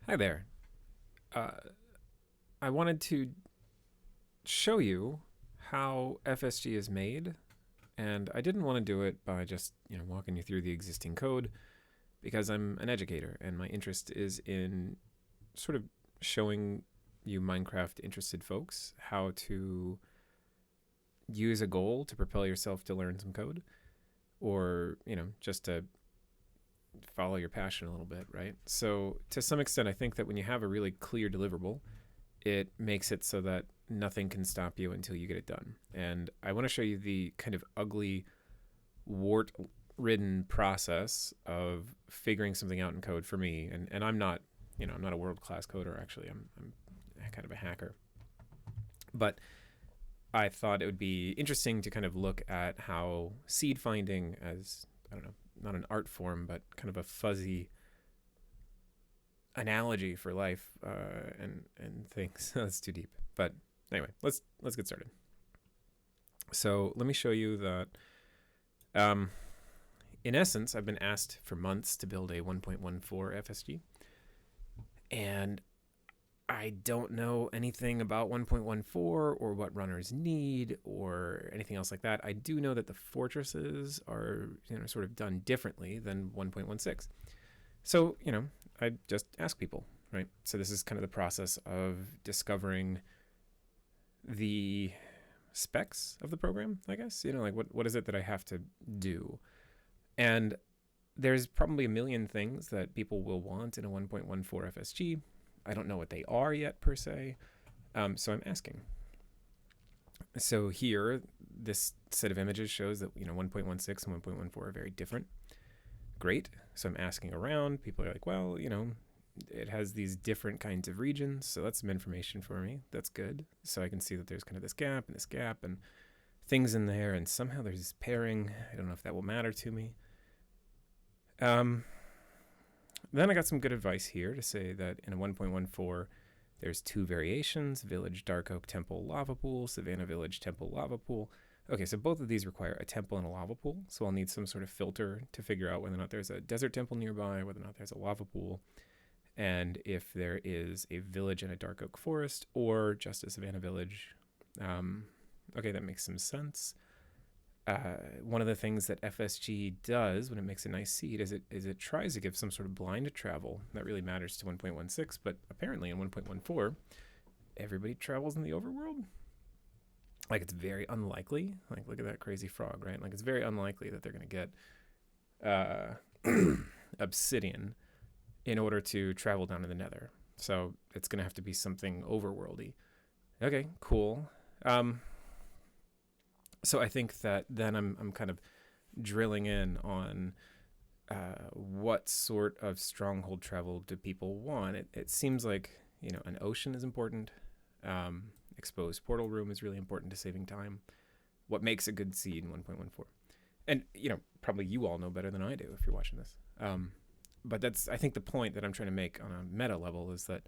Hi there. Uh, I wanted to show you how FSG is made, and I didn't want to do it by just walking you through the existing code because I'm an educator and my interest is in sort of showing you Minecraft interested folks how to use a goal to propel yourself to learn some code, or just to follow your passion a little bit, right? So to some extent, I think that when you have a really clear deliverable, it makes it so that nothing can stop you until you get it done. And I want to show you the kind of ugly, wart ridden process of figuring something out in code for me. And I'm not, I'm not a world class coder, actually. I'm kind of a hacker. But I thought it would be interesting to kind of look at how seed finding, as, I don't know, not an art form, but kind of a fuzzy analogy for life and things. That's too deep. But anyway, let's get started. So let me show you that. In essence, I've been asked for months to build a 1.14 FSG, and I don't know anything about 1.14 or what runners need or anything else like that. I do know that the fortresses are sort of done differently than 1.16. So, I just ask people, right? So this is kind of the process of discovering the specs of the program, I guess. Like what is it that I have to do? And there's probably a million things that people will want in a 1.14 FSG. I don't know what they are yet, per se. So I'm asking. So here, this set of images shows that 1.16 and 1.14 are very different. Great. So I'm asking around. People are like, well, it has these different kinds of regions. So that's some information for me. That's good. So I can see that there's kind of this gap and things in there. And somehow there's pairing. I don't know if that will matter to me. Then I got some good advice here to say that in a 1.14, there's two variations: Village Dark Oak Temple Lava Pool, Savannah Village Temple Lava Pool. Okay, so both of these require a temple and a lava pool, so I'll need some sort of filter to figure out whether or not there's a desert temple nearby, whether or not there's a lava pool, and if there is a village in a dark oak forest, or just a Savannah Village. Okay, that makes some sense. One of the things that FSG does when it makes a nice seed is it tries to give some sort of blind travel that really matters to 1.16, but apparently in 1.14, everybody travels in the overworld. Like, it's very unlikely. Like, look at that crazy frog, right? Like, it's very unlikely that they're going to get obsidian in order to travel down to the nether. So it's going to have to be something overworldy. Okay, cool. So I think that then I'm kind of drilling in on what sort of stronghold travel do people want. It seems like, an ocean is important. Exposed portal room is really important to saving time. What makes a good seed in 1.14? And, probably you all know better than I do if you're watching this. But that's, I think, the point that I'm trying to make on a meta level is that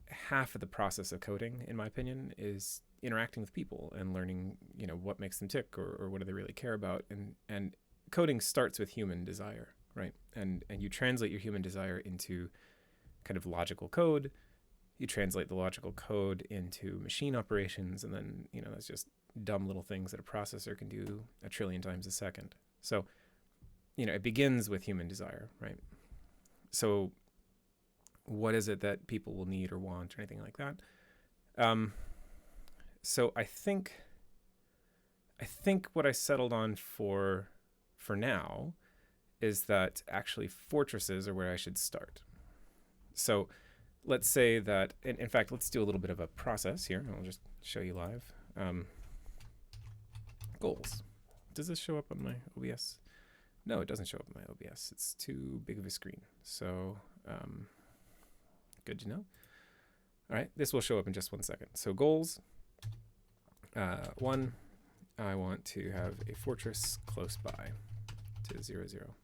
half of the process of coding, in my opinion, is interacting with people and learning, what makes them tick or what do they really care about. And coding starts with human desire, right? And you translate your human desire into kind of logical code. You translate the logical code into machine operations, and then, that's just dumb little things that a processor can do a trillion times a second. So, it begins with human desire, right? So what is it that people will need or want or anything like that? So I think what I settled on for now is that actually fortresses are where I should start. So let's say that, in fact, let's do a little bit of a process here. I'll just show you live. Goals. Does this show up on my OBS? No, it doesn't show up on my OBS. It's too big of a screen. So good to know. All right, this will show up in just 1 second. So goals. 1, I want to have a fortress close by to 0, 0.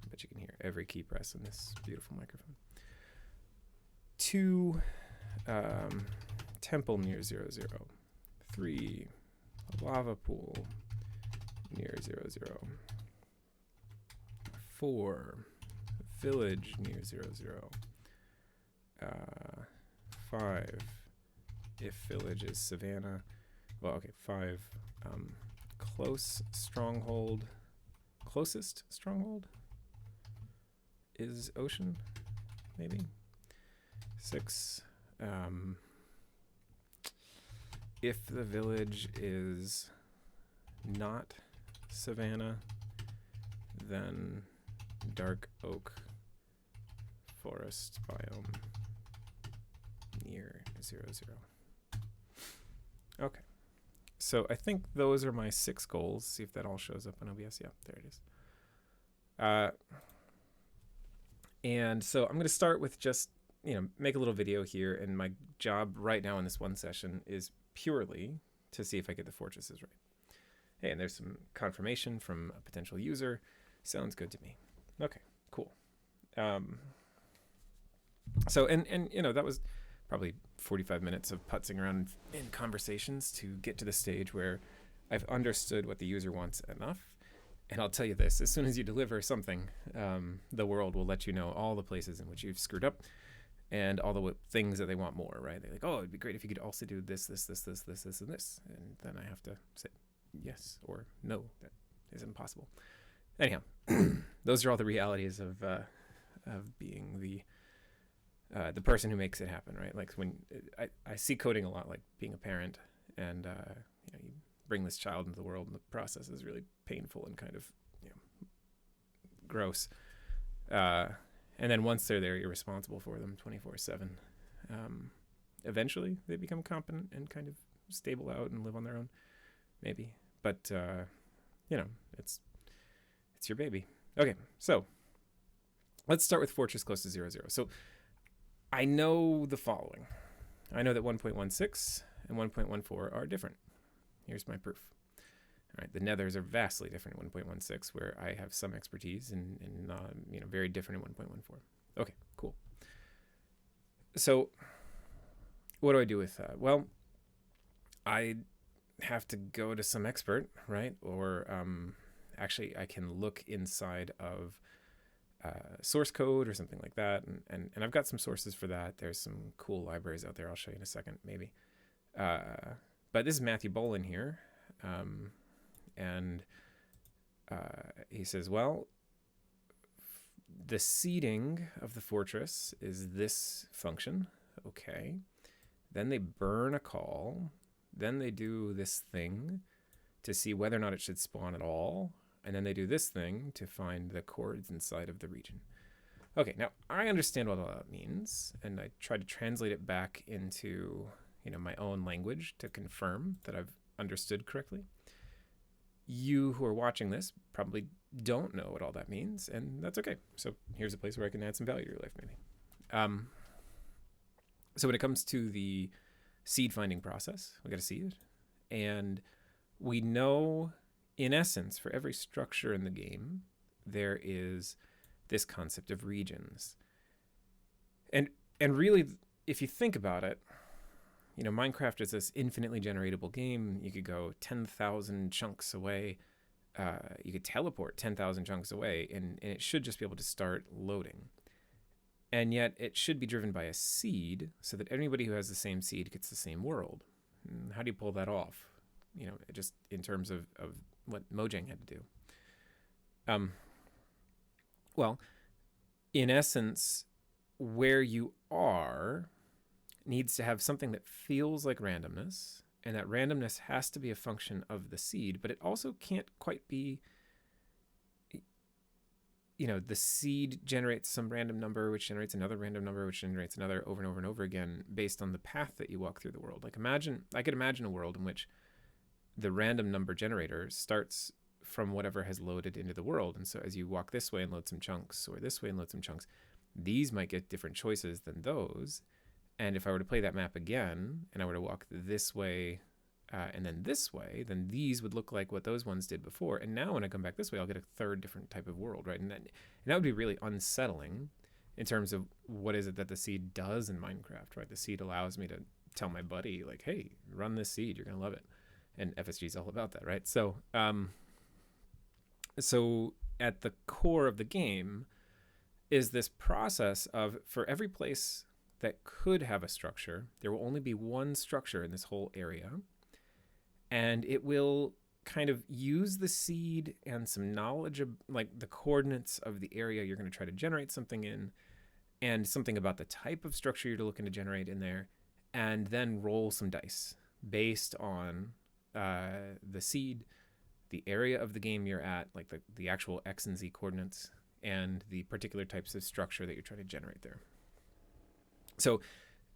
I bet you can hear every key press in this beautiful microphone. 2, temple near 0, 0. 3, a lava pool near 0, 0. 4, village near 0, 0. 5 if village is savannah. Well, okay, 5 closest stronghold is ocean, maybe. 6 if the village is not savannah, then dark oak forest biome near 0, 0. Okay, so I think those are my 6 goals. See if that all shows up on OBS. Yeah, there it is. And so I'm going to start with just, make a little video here. And my job right now in this one session is purely to see if I get the fortresses right. Hey, and there's some confirmation from a potential user. Sounds good to me. Okay, cool. So, that was probably 45 minutes of putzing around in conversations to get to the stage where I've understood what the user wants enough. And I'll tell you this, as soon as you deliver something, the world will let you know all the places in which you've screwed up and all the things that they want more, right? They're like, oh, it'd be great if you could also do this, this, this, this, this, this, and this. And then I have to say yes or no, that is impossible. Anyhow, those are all the realities of being the person who makes it happen, right? Like when I see coding a lot like being a parent, and you bring this child into the world, and the process is really painful and kind of gross. And then once they're there, you're responsible for them 24/7. Eventually, they become competent and kind of stable out and live on their own, maybe. But it's your baby. Okay, so let's start with fortress close to 0, 0. So I know the following. I know that 1.16 and 1.14 are different. Here's my proof. All right, the nethers are vastly different in 1.16, where I have some expertise, and very different in 1.14. Okay, cool. So what do I do with that? Well, I have to go to some expert, right? Or actually, I can look inside of source code or something like that, and I've got some sources for that. There's some cool libraries out there. I'll show you in a second, maybe. But this is Matthew Bolin here, and he says, well, the seeding of the fortress is this function. Okay. Then they burn a call. Then they do this thing to see whether or not it should spawn at all. And then they do this thing to find the chords inside of the region. Okay, now I understand what all that means, and I try to translate it back into my own language to confirm that I've understood correctly. You who are watching this probably don't know what all that means, and that's okay. So here's a place where I can add some value to your life, maybe. So when it comes to the seed finding process, we got a seed, and we know, in essence, for every structure in the game, there is this concept of regions. And really, if you think about it, Minecraft is this infinitely generatable game. You could go 10,000 chunks away. You could teleport 10,000 chunks away, and it should just be able to start loading. And yet it should be driven by a seed so that anybody who has the same seed gets the same world. And how do you pull that off? Just in terms of what Mojang had to do. Well, in essence, where you are needs to have something that feels like randomness, and that randomness has to be a function of the seed, but it also can't quite be, the seed generates some random number, which generates another random number, which generates another over and over and over again based on the path that you walk through the world. Like I could imagine a world in which the random number generator starts from whatever has loaded into the world. And so as you walk this way and load some chunks, or this way and load some chunks, these might get different choices than those. And if I were to play that map again, and I were to walk this way and then this way, then these would look like what those ones did before. And now when I come back this way, I'll get a third different type of world, right? And that would be really unsettling in terms of what is it that the seed does in Minecraft, right? The seed allows me to tell my buddy, like, hey, run this seed, you're going to love it. And FSG is all about that, right? So, so at the core of the game, is this process of, for every place that could have a structure, there will only be one structure in this whole area. And it will kind of use the seed and some knowledge of like the coordinates of the area you're going to try to generate something in, and something about the type of structure you're looking to generate in there, and then roll some dice based on the seed, the area of the game you're at, like the actual X and Z coordinates, and the particular types of structure that you're trying to generate there. So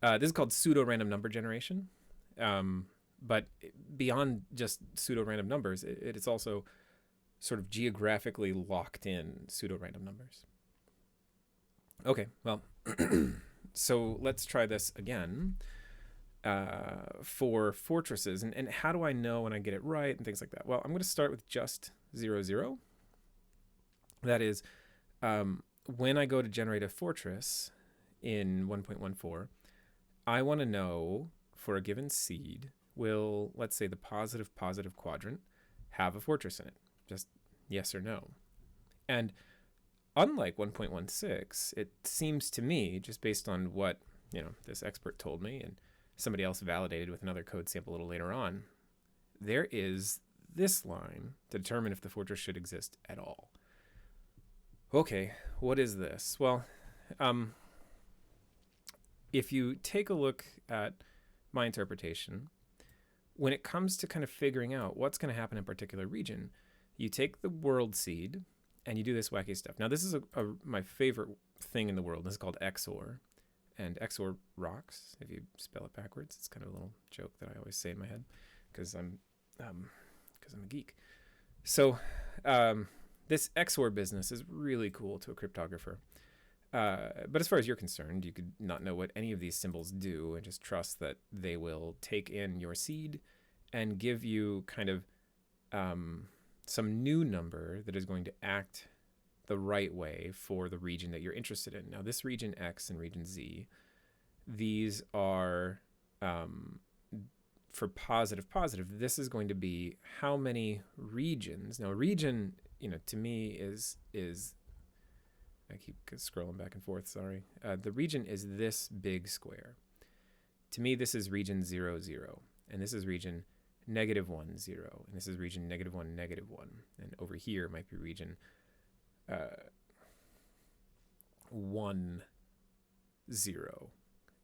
this is called pseudo-random number generation. But beyond just pseudo-random numbers, it's also sort of geographically locked in pseudo-random numbers. Okay, well, so let's try this again for fortresses. And how do I know when I get it right and things like that? Well, I'm going to start with just 0, 0. That is, when I go to generate a fortress in 1.14, I want to know for a given seed, will, let's say, the positive quadrant have a fortress in it? Just yes or no. And unlike 1.16, it seems to me, just based on what, this expert told me and somebody else validated with another code sample a little later on, there is this line to determine if the fortress should exist at all. Okay, what is this? Well, if you take a look at my interpretation, when it comes to kind of figuring out what's going to happen in a particular region, you take the world seed and you do this wacky stuff. Now, this is my favorite thing in the world. This is called XOR. And XOR rocks, if you spell it backwards. It's kind of a little joke that I always say in my head because I'm a geek. So this XOR business is really cool to a cryptographer. But as far as you're concerned, you could not know what any of these symbols do and just trust that they will take in your seed and give you kind of some new number that is going to act the right way for the region that you're interested in. Now, this region X and region Z, these are for positive. This is going to be how many regions. Now, a region, to me is I keep scrolling back and forth, sorry. The region is this big square. To me, this is region 0, 0. And this is region -1, 0. And this is region -1, -1. And over here might be region 1, 0.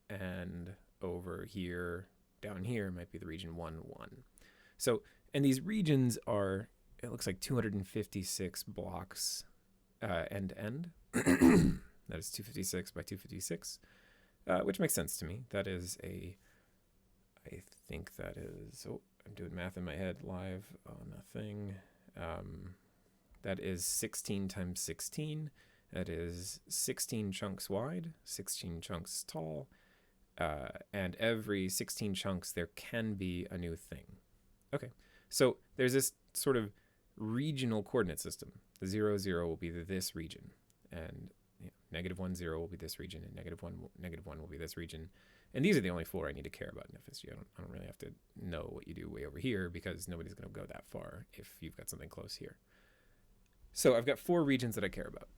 And over here, down here, might be the region 1, 1. So, and these regions are, it looks like 256 blocks end to end. That is 256 by 256, which makes sense to me. That is I think that is, I'm doing math in my head live on a thing. That is 16 times 16. That is 16 chunks wide, 16 chunks tall, and every 16 chunks there can be a new thing. Okay, so there's this sort of regional coordinate system. The 0, 0 will be this region, and -1, 0 will be this region, and -1 will be this region. And these are the only 4 I need to care about in FSG. I don't really have to know what you do way over here because nobody's going to go that far if you've got something close here. So I've got 4 regions that I care about.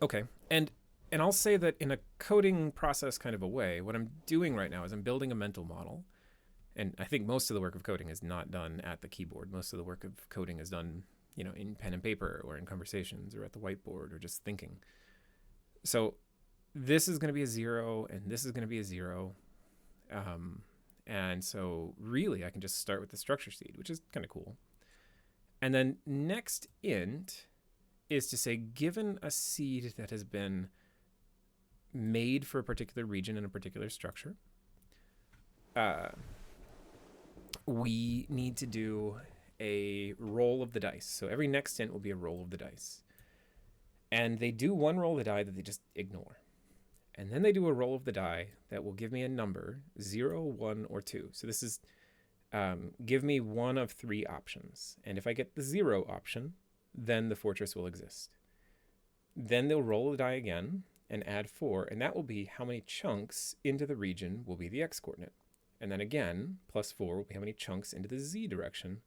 Okay, and I'll say that in a coding process kind of a way, what I'm doing right now is I'm building a mental model. And I think most of the work of coding is not done at the keyboard. Most of the work of coding is done, in pen and paper or in conversations or at the whiteboard or just thinking. So this is going to be a 0 and this is going to be a 0. And so really I can just start with the structure seed, which is kind of cool. And then next int is to say, given a seed that has been made for a particular region in a particular structure, we need to do a roll of the dice. So every Nextend will be a roll of the dice. And they do one roll of the die that they just ignore. And then they do a roll of the die that will give me a number, 0, 1, or 2. So this is give me one of 3 options. And if I get the 0 option, then the fortress will exist. Then they'll roll the die again and add 4. And that will be how many chunks into the region will be the X coordinate. And then again, +4 will be how many chunks into the Z direction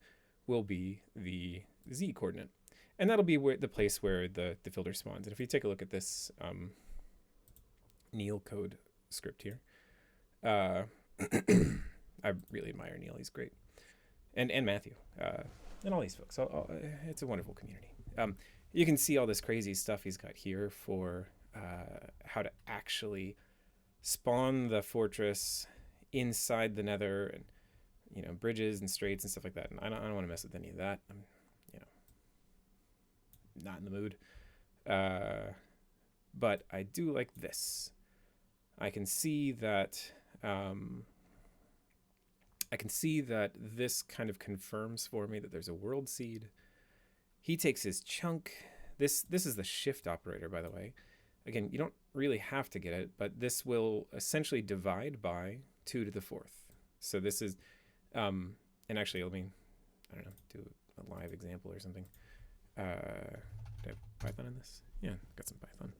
will be the Z coordinate. And that'll be the place where the filter spawns. And if you take a look at this Neil code script here, I really admire Neil. He's great. And Matthew, and all these folks. It's a wonderful community. You can see all this crazy stuff he's got here for how to actually spawn the fortress inside the nether, and bridges and straits and stuff like that. And I don't want to mess with any of that. I'm not in the mood. But I do like this. I can see that this kind of confirms for me that there's a world seed. He takes his chunk. This is the shift operator, by the way. Again, you don't really have to get it, but this will essentially divide by 2 to the 4th. So this is, and actually, let me, I don't know, do a live example or something. Do I have Python in this? Yeah, got some Python.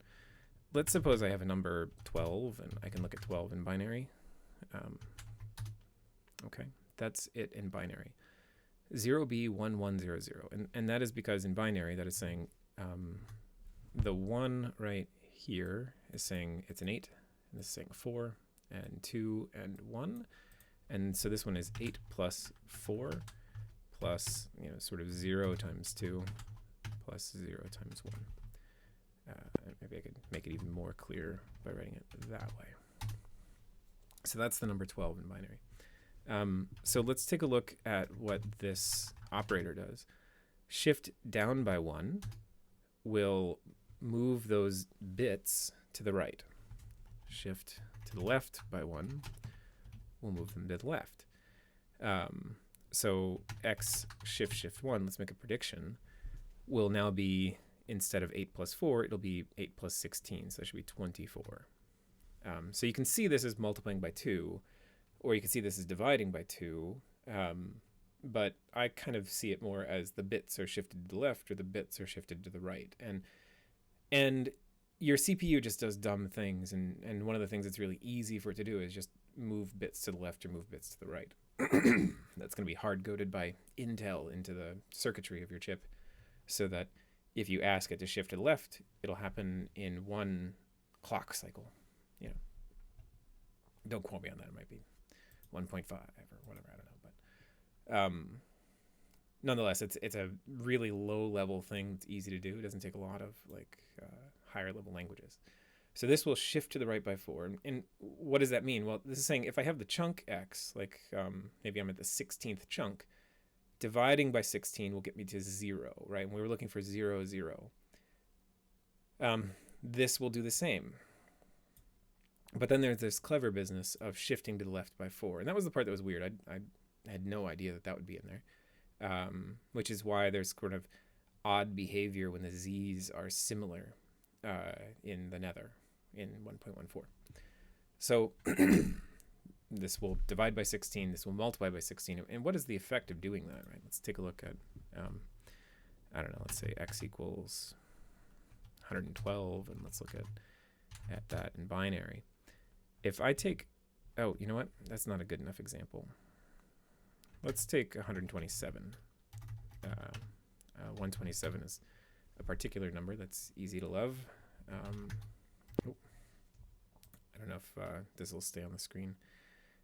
Let's suppose I have a number 12, and I can look at 12 in binary. Okay, that's it in binary. 0B1100, and that is because in binary that is saying the 1 right here is saying it's an 8, and this is saying 4 and 2 and 1, and so this one is 8 plus 4 plus sort of 0 times 2 plus 0 times 1. Maybe I could make it even more clear by writing it that way. So that's the number 12 in binary. So let's take a look at what this operator does. Shift down by 1 will move those bits to the right. Shift to the left by 1 will move them to the left. So X shift 1, let's make a prediction, will now be, instead of 8 plus 4, it'll be 8 plus 16, so that should be 24. So you can see this is multiplying by 2, or you can see this is dividing by 2, but I kind of see it more as the bits are shifted to the left or the bits are shifted to the right. And your CPU just does dumb things, and one of the things that's really easy for it to do is just move bits to the left or move bits to the right. That's going to be hard-coded by Intel into the circuitry of your chip, so that if you ask it to shift to the left, it'll happen in 1 clock cycle. Don't quote me on that. It might be 1.5 or whatever. I don't know. But nonetheless, it's a really low-level thing. It's easy to do. It doesn't take a lot of higher-level languages. So this will shift to the right by 4. And what does that mean? Well, this is saying if I have the chunk X, maybe I'm at the 16th chunk, dividing by 16 will get me to 0, right? And we were looking for 0, 0. This will do the same. But then there's this clever business of shifting to the left by 4. And that was the part that was weird. I had no idea that would be in there, which is why there's sort of odd behavior when the Z's are similar in the nether in 1.14. So this will divide by 16. This will multiply by 16. And what is the effect of doing that, right? Let's take a look at, I don't know, let's say X equals 112. And let's look at that in binary. If I take, oh, you know what? That's not a good enough example. Let's take 127. 127 is a particular number that's easy to love. I don't know if this will stay on the screen.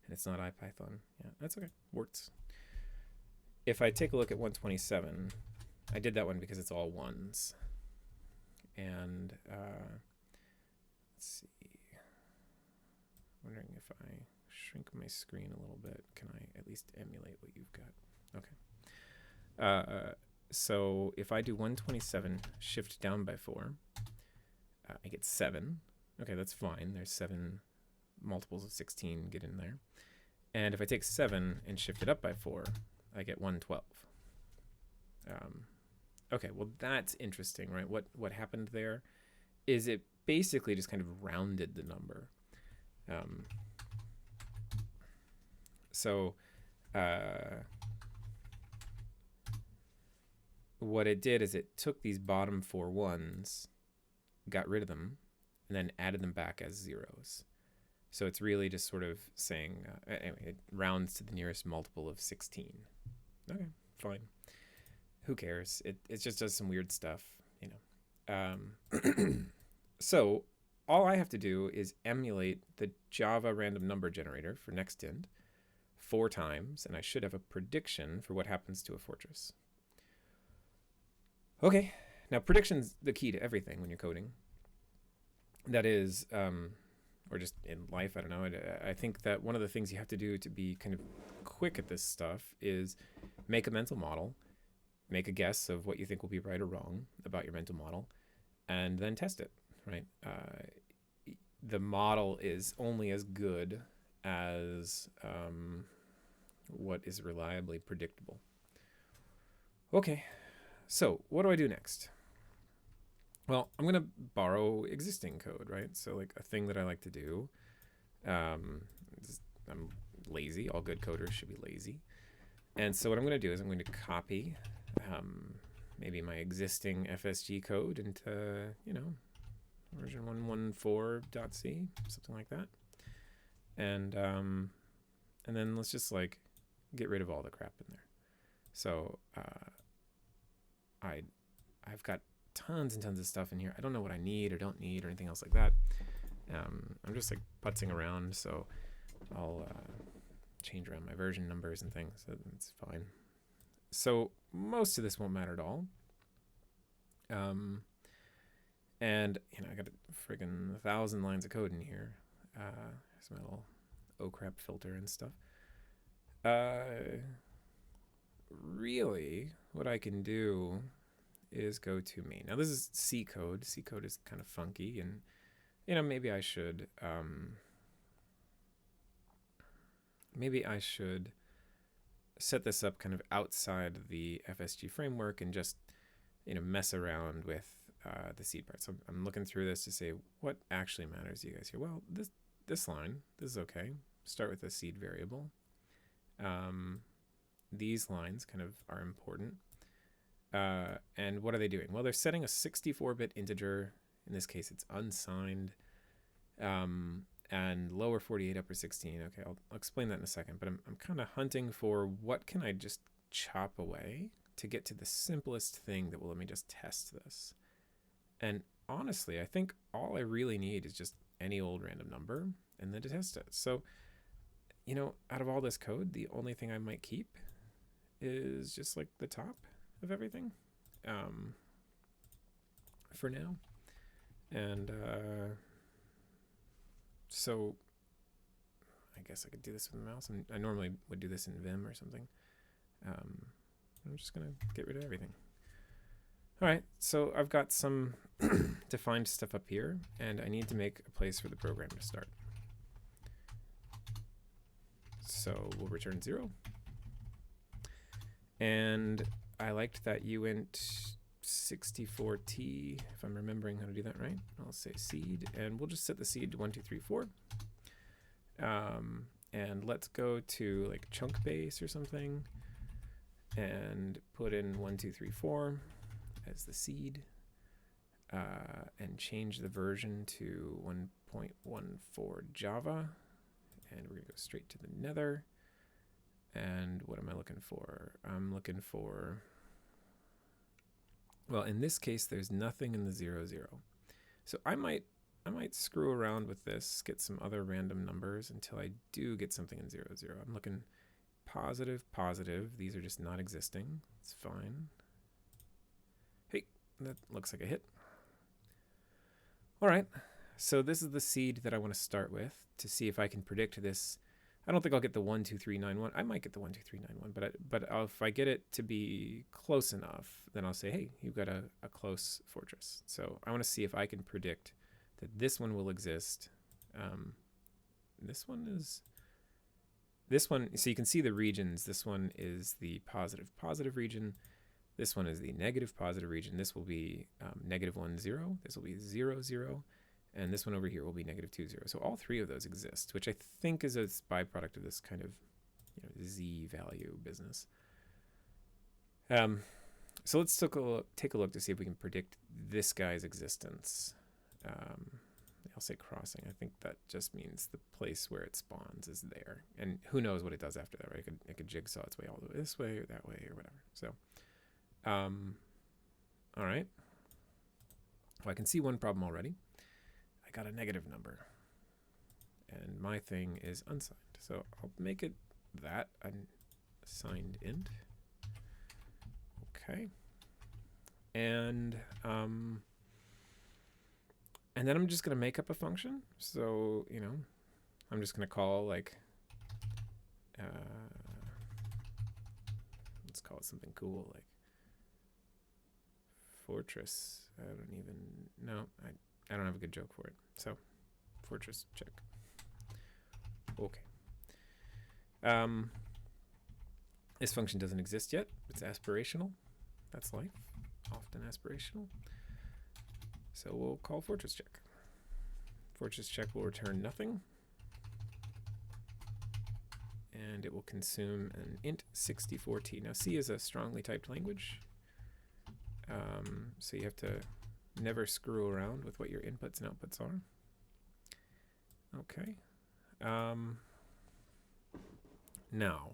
And it's not IPython. Yeah, that's okay. Works. If I take a look at 127, I did that one because it's all ones. And let's see. Wondering if I shrink my screen a little bit, can I at least emulate what you've got? Okay. So if I do 127 shift down by 4, I get 7. Okay, that's fine. There's 7 multiples of 16 get in there. And if I take 7 and shift it up by 4, I get 112. Okay, well that's interesting, right? What happened there is it basically just kind of rounded the number. What it did is it took these bottom 4 ones, got rid of them, and then added them back as zeros. So it's really just sort of saying, anyway, it rounds to the nearest multiple of 16. Okay, fine. who cares? It just does some weird stuff, you know. So all I have to do is emulate the Java random number generator for Nextend 4 times, and I should have a prediction for what happens to a fortress. Okay, now prediction's the key to everything when you're coding. That is, or just in life, I don't know. I think that one of the things you have to do to be kind of quick at this stuff is make a mental model, make a guess of what you think will be right or wrong about your mental model, and then test it, right? The model is only as good as what is reliably predictable. Okay, so what do I do next? Well, I'm going to borrow existing code, right? So like a thing that I like to do, I'm lazy. All good coders should be lazy. And so what I'm going to do is I'm going to copy maybe my existing FSG code into, you know, version 114.c, something like that. And then let's just like get rid of all the crap in there. So I've got tons and tons of stuff in here. I don't know what I need or don't need or anything else like that. I'm just like putzing around, so I'll change around my version numbers and things. So it's fine. So most of this won't matter at all. And you know, I got a friggin' 1,000 lines of code in here. There's my little crap filter and stuff. Really, what I can do is go to main. Now this is C code. C code is kind of funky, and you know, maybe I should set this up kind of outside the FSG framework and just, you know, mess around with the seed part. So I'm looking through this to say what actually matters to you guys here. Well, this line, this is okay. Start with a seed variable. These lines kind of are important. And what are they doing? Well, they're setting a 64-bit integer. In this case, it's unsigned. And lower 48, upper 16. Okay, I'll explain that in a second. But I'm kind of hunting for what can I just chop away to get to the simplest thing that will let me just test this. And honestly, I think all I really need is just any old random number and then to test it. So, you know, out of all this code, the only thing I might keep is just like the top of everything for now. And so I guess I could do this with the mouse. And I normally would do this in Vim or something. I'm just going to get rid of everything. All right, so I've got some defined stuff up here, and I need to make a place for the program to start. So we'll return 0. And I liked that uint 64t, if I'm remembering how to do that right. I'll say seed, and we'll just set the seed to 1, 2, 3, 4. And let's go to like chunk base or something, and put in 1, 2, 3, 4 as the seed, and change the version to 1.14 Java. And we're gonna go straight to the nether. And what am I looking for? I'm looking for, well, in this case, there's nothing in the 0, 0. So I might screw around with this, get some other random numbers until I do get something in 0, 0. I'm looking positive, positive. These are just not existing. It's fine. Hey, that looks like a hit. All right, so this is the seed that I want to start with to see if I can predict this. I don't think I'll get the 1, 2, 3, 9, 1. I might get the 1, 2, 3, 9, 1, but if I get it to be close enough, then I'll say, hey, you've got a close fortress. So I want to see if I can predict that this one will exist. This one, so you can see the regions. This one is the positive region. This one is the negative positive region. This will be -1, 0. This will be 0, 0. And this one over here will be -2, 0. So all three of those exist, which I think is a byproduct of this kind of, you know, Z value business. So let's take a look to see if we can predict this guy's existence. I'll say crossing. I think that just means the place where it spawns is there. And who knows what it does after that, right? It could jigsaw its way all the way this way or that way or whatever. So All right. Well, I can see one problem already. I got a negative number. And my thing is unsigned. So I'll make it that, unsigned int. Okay. And then I'm just going to make up a function. So, you know, I'm just going to call like, let's call it something cool, like fortress. I don't even know. I don't have a good joke for it. So fortress check. Okay. This function doesn't exist yet. It's aspirational. That's life. Often aspirational. So we'll call fortress check. Fortress check will return nothing. And it will consume an int 64t. Now C is a strongly typed language. So you have to never screw around with what your inputs and outputs are. Okay. Now,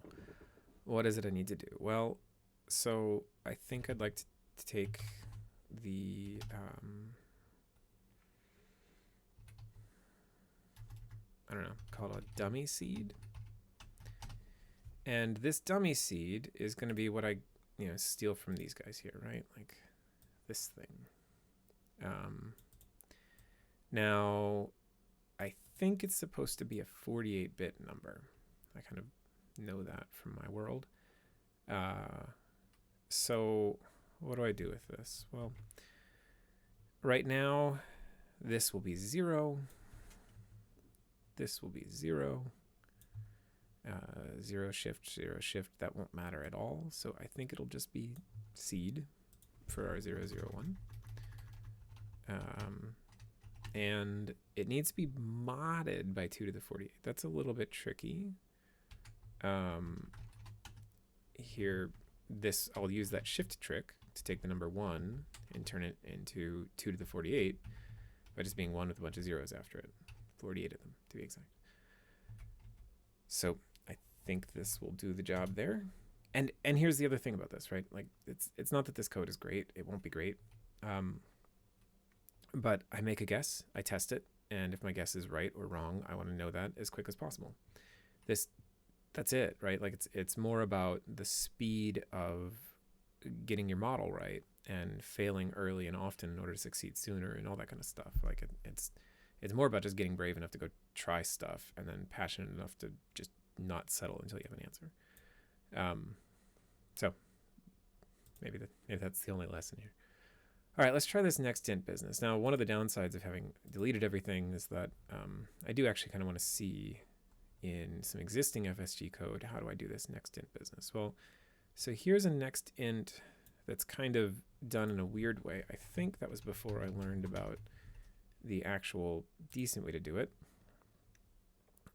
what is it I need to do? Well, so I think I'd like to take the I don't know, call it a dummy seed. And this dummy seed is going to be what I, you know, steal from these guys here, right? Like this thing. Now, I think it's supposed to be a 48-bit number. I kind of know that from my world. So what do I do with this? Well, right now, this will be 0. This will be 0. 0 shift, 0 shift, that won't matter at all. So I think it'll just be seed for our 0, 0, 1. And it needs to be modded by 2 to the 48. That's a little bit tricky. Here, I'll use that shift trick to take the number 1 and turn it into 2 to the 48 by just being 1 with a bunch of zeros after it. 48 of them, to be exact. So I think this will do the job there. And here's the other thing about this, right? Like it's not that this code is great. It won't be great. But I make a guess, I test it, and if my guess is right or wrong, I want to know that as quick as possible. That's it, right? Like it's more about the speed of getting your model right and failing early and often in order to succeed sooner and all that kind of stuff. Like it's more about just getting brave enough to go try stuff and then passionate enough to just not settle until you have an answer. So maybe that's the only lesson here. All right, let's try this Nextend business. Now, one of the downsides of having deleted everything is that I do actually kind of want to see in some existing FSG code, how do I do this Nextend business? Well, so here's a Nextend that's kind of done in a weird way. I think that was before I learned about the actual decent way to do it.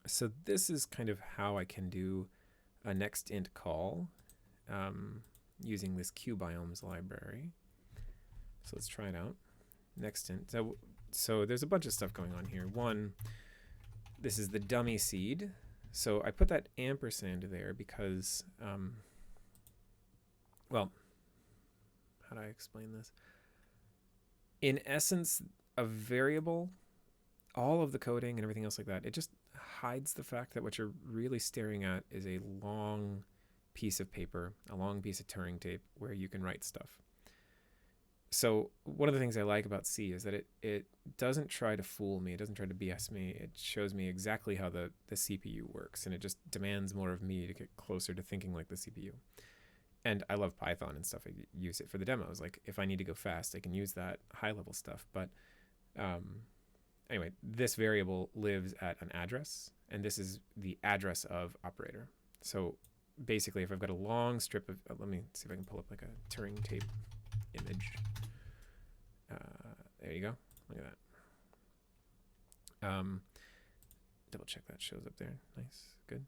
So this is kind of how I can do a Nextend call using this QBiomes library. So let's try it out. Nextend. So there's a bunch of stuff going on here. One, this is the dummy seed. So I put that ampersand there because, well, how do I explain this? In essence, a variable, all of the coding and everything else like that, it just hides the fact that what you're really staring at is a long piece of paper, a long piece of Turing tape where you can write stuff. So one of the things I like about C is that it doesn't try to fool me. It doesn't try to BS me. It shows me exactly how the CPU works, and it just demands more of me to get closer to thinking like the CPU. And I love Python and stuff. I use it for the demos. Like if I need to go fast, I can use that high-level stuff. But anyway, this variable lives at an address, and this is the address of operator. So basically, if I've got a long strip of, let me see if I can pull up like a Turing tape image. There you go. Look at that. Double check that shows up there. Nice. Good.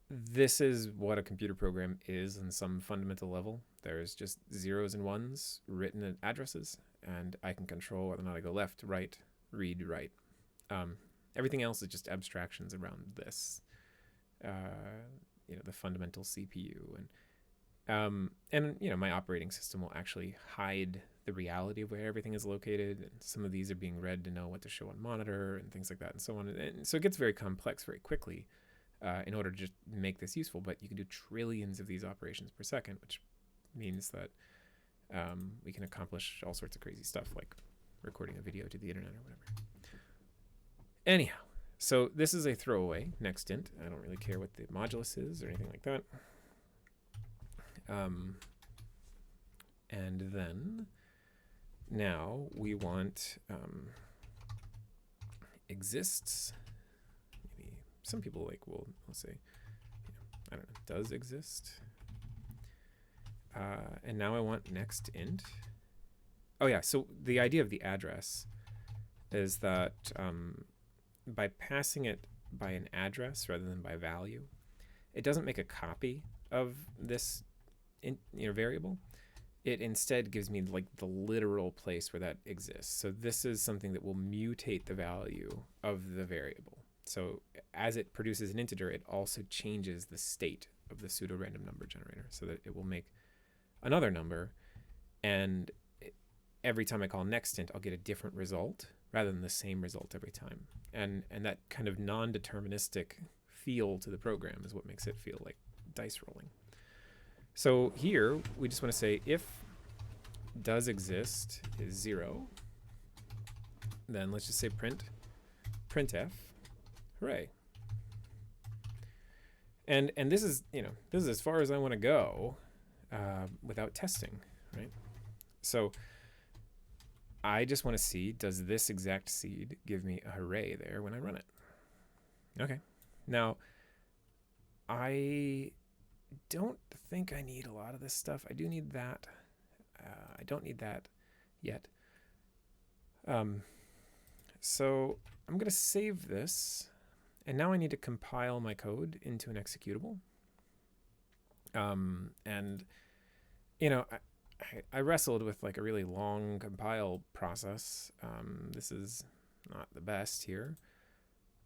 This is what a computer program is on some fundamental level. There's just zeros and ones written at addresses, and I can control whether or not I go left, right, read, write. Everything else is just abstractions around this. The fundamental CPU. And you know, my operating system will actually hide the reality of where everything is located. And some of these are being read to know what to show on monitor and things like that and so on. And so it gets very complex very quickly in order to just make this useful. But you can do trillions of these operations per second, which means that we can accomplish all sorts of crazy stuff like recording a video to the internet or whatever. Anyhow, so this is a throwaway Nextend. I don't really care what the modulus is or anything like that. And then now we want exists. Maybe some people like will say, you know, I don't know, does exist. And now I want Nextend. Oh yeah, so the idea of the address is that by passing it by an address rather than by value, it doesn't make a copy of this variable. It instead gives me like the literal place where that exists. So this is something that will mutate the value of the variable. So as it produces an integer, it also changes the state of the pseudo-random number generator so that it will make another number, and every time I call Nextend, I'll get a different result rather than the same result every time. And that kind of non-deterministic feel to the program is what makes it feel like dice rolling. So here we just want to say if does exist is 0, then let's just say printf, hooray. And this is, you know, this is as far as I want to go without testing, right? So I just want to see, does this exact seed give me a hooray there when I run it? Okay. Now, I don't think I need a lot of this stuff. I do need that. I don't need that yet. So I'm going to save this. And now I need to compile my code into an executable. And, you know, I wrestled with like a really long compile process. This is not the best here.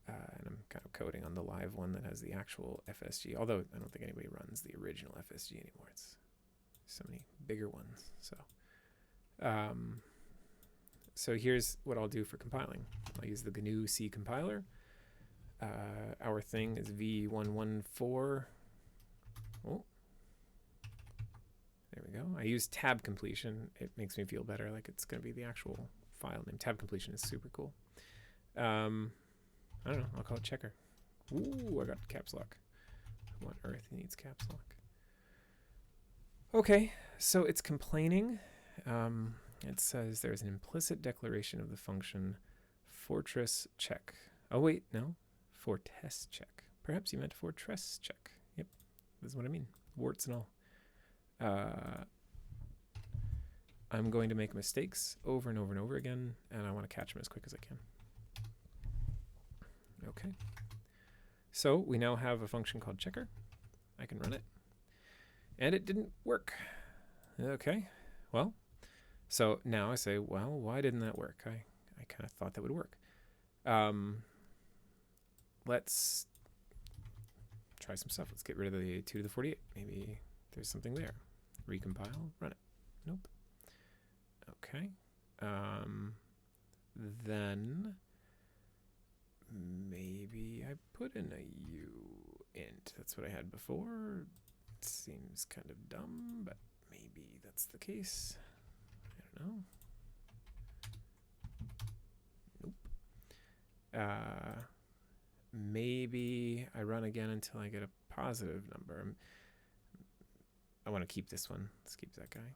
And I'm kind of coding on the live one that has the actual FSG, although I don't think anybody runs the original FSG anymore. It's so many bigger ones. So here's what I'll do for compiling. I'll use the GNU C compiler. Our thing is v114. Oh, there we go. I use tab completion. It makes me feel better, like it's going to be the actual file name. Tab completion is super cool. I don't know. I'll call it checker. Ooh, I got caps lock. What on earth needs caps lock? Okay, so it's complaining. It says there's an implicit declaration of the function fortress check. Oh wait, no, for test check. Perhaps you meant fortress check. Yep, this is what I mean. Warts and all. I'm going to make mistakes over and over and over again, and I want to catch them as quick as I can. Okay, so we now have a function called checker. I can run it, and it didn't work. Okay, well, so now I say, well, why didn't that work? I kind of thought that would work. Let's try some stuff. Let's get rid of the 2 to the 48. Maybe there's something there. Recompile, run it. Nope. Okay. Then maybe I put in a u int. That's what I had before. It seems kind of dumb, but maybe that's the case. I don't know. Nope. Maybe I run again until I get a positive number. I want to keep this one. Let's keep that guy.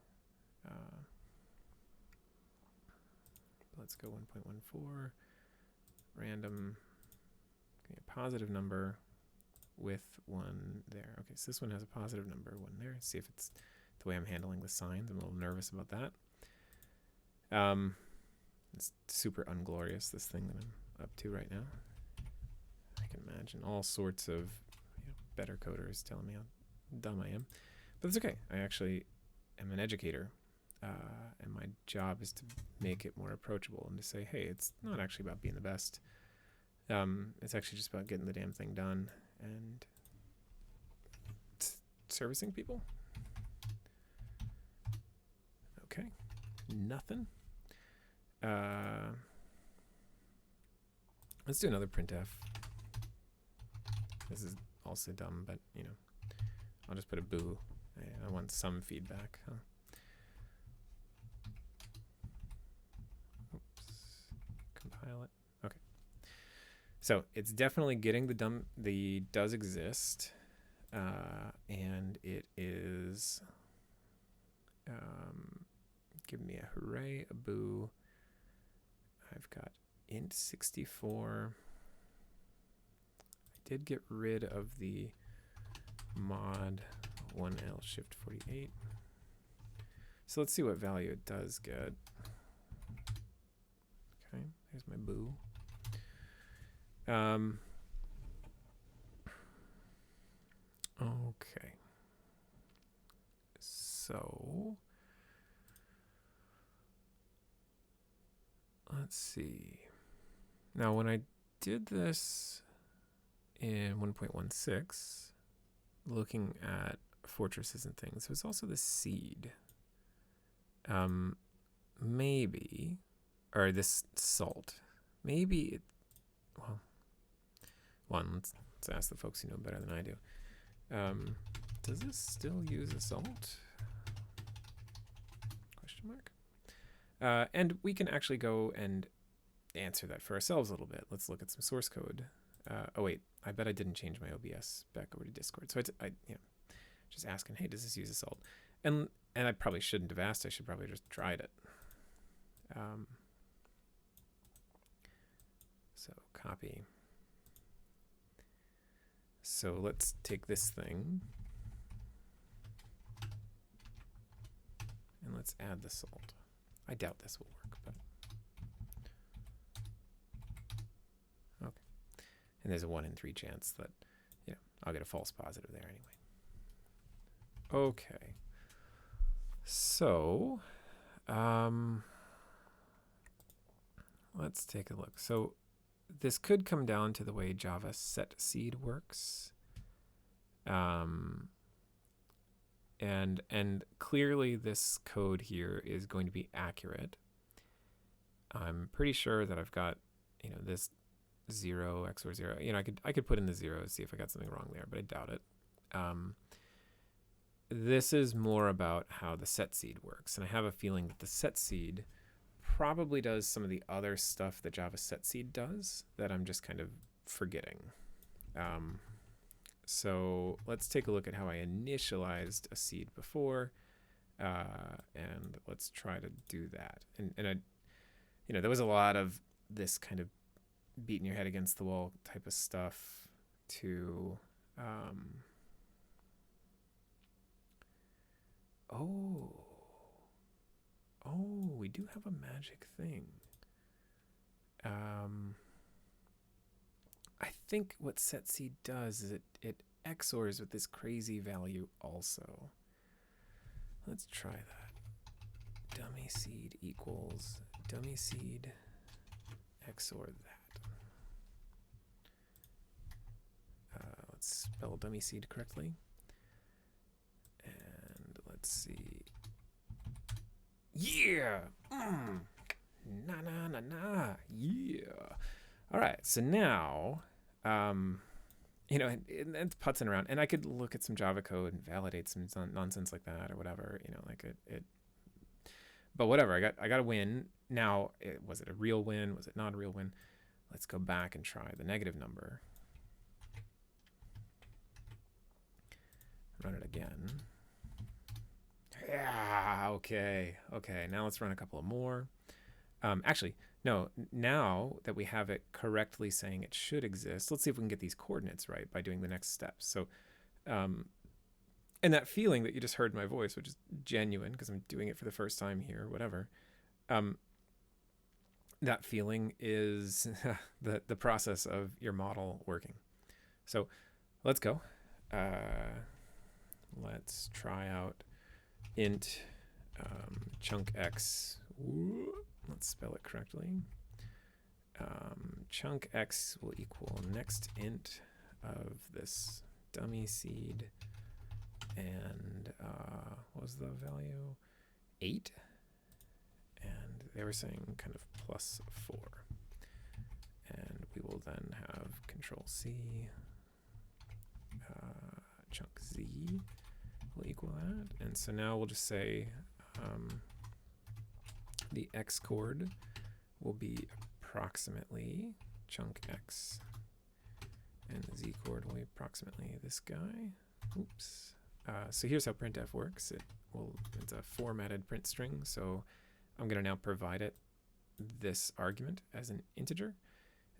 Let's go 1.14. Random. Okay, a positive number with 1 there. Okay, so this one has a positive number, 1 there. See if it's the way I'm handling the signs. I'm a little nervous about that. It's super unglorious, this thing that I'm up to right now. I can imagine all sorts of better coders telling me how dumb I am. But it's okay. I actually am an educator, and my job is to make it more approachable and to say, hey, it's not actually about being the best. It's actually just about getting the damn thing done and servicing people. Okay, nothing. Let's do another printf. This is also dumb, but you know, I'll just put a boo. I want some feedback. Huh? Oops. Compile it. Okay. So it's definitely getting the does exist, and it is give me a hooray, a boo. I've got int 64. I did get rid of the mod 1L shift 48. So let's see what value it does get. Okay, there's my boo. Okay. So let's see. Now, when I did this in 1.16, looking at fortresses and things, there was also the seed. Maybe, or this salt. Maybe it, well, let's ask the folks who know better than I do. Does this still use a salt? Question mark. And we can actually go and answer that for ourselves a little bit. Let's look at some source code. Oh wait, I bet I didn't change my OBS back over to Discord. So I just asking, hey, does this use a salt? And I probably shouldn't have asked. I should probably just tried it. So copy. So let's take this thing and let's add the salt. I doubt this will work, but okay. And there's a 1 in 3 chance that, you know, I'll get a false positive there anyway. Okay. So, let's take a look. So this could come down to the way Java set seed works. And clearly this code here is going to be accurate. I'm pretty sure that I've got, you know, this 0, XOR 0. You know, I could put in the 0 and see if I got something wrong there, but I doubt it. This is more about how the set seed works. And I have a feeling that the set seed probably does some of the other stuff that Java set seed does that I'm just kind of forgetting. So let's take a look at how I initialized a seed before, and let's try to do that. And I, you know, there was a lot of this kind of beating your head against the wall type of stuff to, oh, we do have a magic thing. I think what setSeed does is it XORs with this crazy value also. Let's try that. Dummy seed equals dummy seed XOR that. Let's spell dummy seed correctly. And let's see. Yeah! Na. Yeah! All right, so now, you know, it's putzing around, and I could look at some Java code and validate some nonsense like that or whatever, you know, like it. But whatever, I got a win. Now, was it a real win? Was it not a real win? Let's go back and try the negative number. Run it again. Yeah, okay. Now let's run a couple of more. Actually, no, now that we have it correctly saying it should exist, let's see if we can get these coordinates right by doing the next steps. So, and that feeling that you just heard in my voice, which is genuine because I'm doing it for the first time here, whatever. That feeling is the process of your model working. So let's go. Let's try out int chunk x. Let's spell it correctly. Chunk x will equal next int of this dummy seed, and what was the value? 8. they were saying kind of +4. And we will then have control C, chunk Z will equal that. And so now we'll just say the X chord will be approximately chunk X, and the Z chord will be approximately this guy. Oops. So here's how printf works. It's a formatted print string, so I'm going to now provide it this argument as an integer,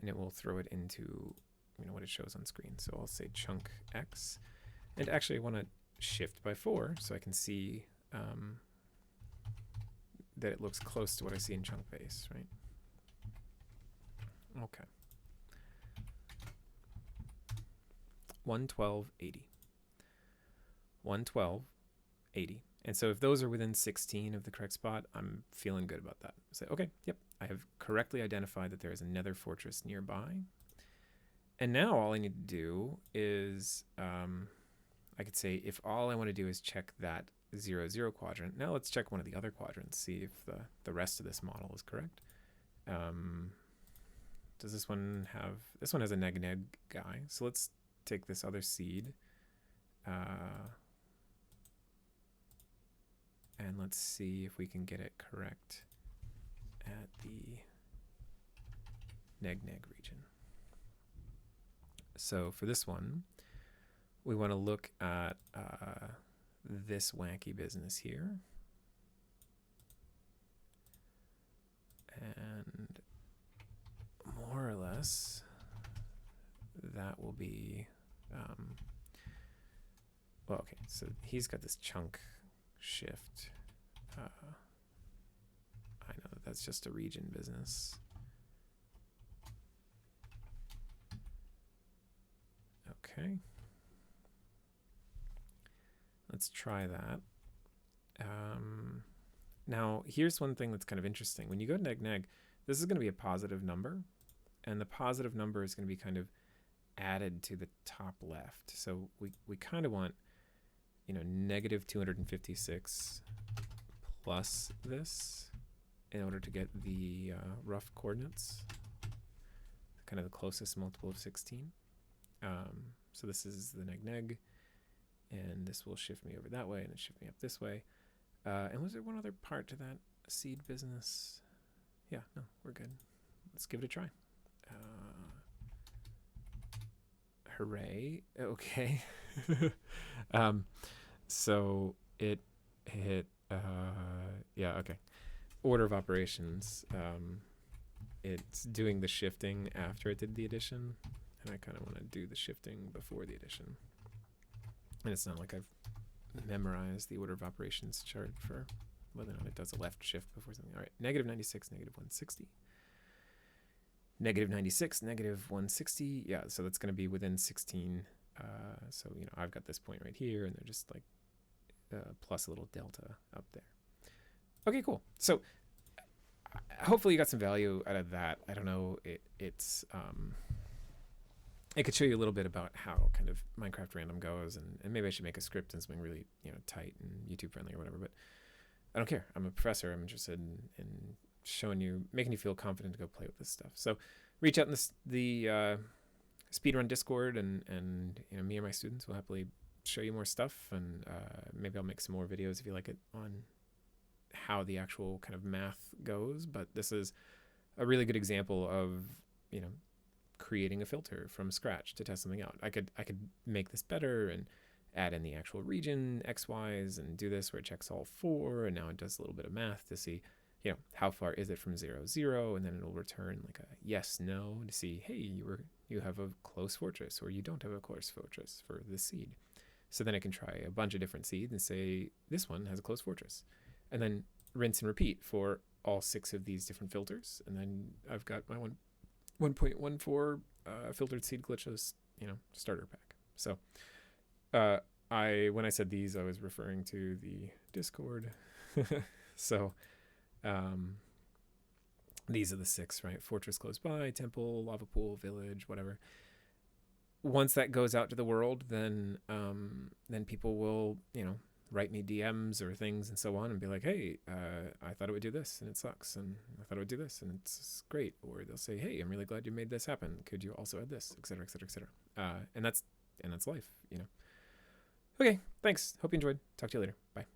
and it will throw it into what it shows on screen. So I'll say chunk X, and actually I want to shift by 4 so I can see that it looks close to what I see in chunk base, right? Okay. 112.80. 112.80. And so if those are within 16 of the correct spot, I'm feeling good about that. Say, okay, yep, I have correctly identified that there is a nether fortress nearby. And now all I need to do is, I could say if all I want to do is check that 0, 0 quadrant, now let's check one of the other quadrants, see if the rest of this model is correct. Does this one has a neg guy. So let's take this other seed. And let's see if we can get it correct at the neg region. So for this one, we want to look at this wacky business here. And more or less, that will be, well, okay, so he's got this chunk shift. I know that's just a region business. Okay. Let's try that. Now, here's one thing that's kind of interesting. When you go neg, this is going to be a positive number, and the positive number is going to be kind of added to the top left. So we kind of want, negative 256 plus this in order to get the rough coordinates, kind of the closest multiple of 16. So this is the neg, and this will shift me over that way, and it shift me up this way. And was there one other part to that seed business? Yeah, no, we're good. Let's give it a try. Hooray. Okay. So it hit, yeah, okay. Order of operations. It's doing the shifting after it did the addition, and I kind of want to do the shifting before the addition. And it's not like I've memorized the order of operations chart for whether or not it does a left shift before something. All right, negative 96, negative 160. Negative 96, negative 160. Yeah, so that's going to be within 16. So, I've got this point right here, and they're just like plus a little delta up there. Okay, cool. So hopefully you got some value out of that. I don't know. It could show you a little bit about how kind of Minecraft random goes, and maybe I should make a script and something really, tight and YouTube friendly or whatever, but I don't care. I'm a professor. I'm interested in showing you, making you feel confident to go play with this stuff. So reach out in the Speedrun Discord, and me or my students will happily show you more stuff, and maybe I'll make some more videos if you like it on how the actual kind of math goes. But this is a really good example of, creating a filter from scratch to test something out. I could make this better and add in the actual region XYs and do this where it checks all 4, and now it does a little bit of math to see, how far is it from 0, 0, and then it'll return like a yes, no to see, hey, you have a close fortress, or you don't have a close fortress for this seed. So then I can try a bunch of different seeds and say this one has a close fortress, and then rinse and repeat for all 6 of these different filters, and then I've got my 1.14 filtered seed glitchless, starter pack. So when I said these, I was referring to the Discord. So these are the 6, right? Fortress close by, temple, lava pool, village, whatever. Once that goes out to the world, then people will, write me DMs or things and so on and be like, hey, I thought it would do this and it sucks, and I thought it would do this and it's great. Or they'll say, hey, I'm really glad you made this happen. Could you also add this, et cetera, et cetera, et cetera. And that's life, you know. Okay, thanks. Hope you enjoyed. Talk to you later. Bye.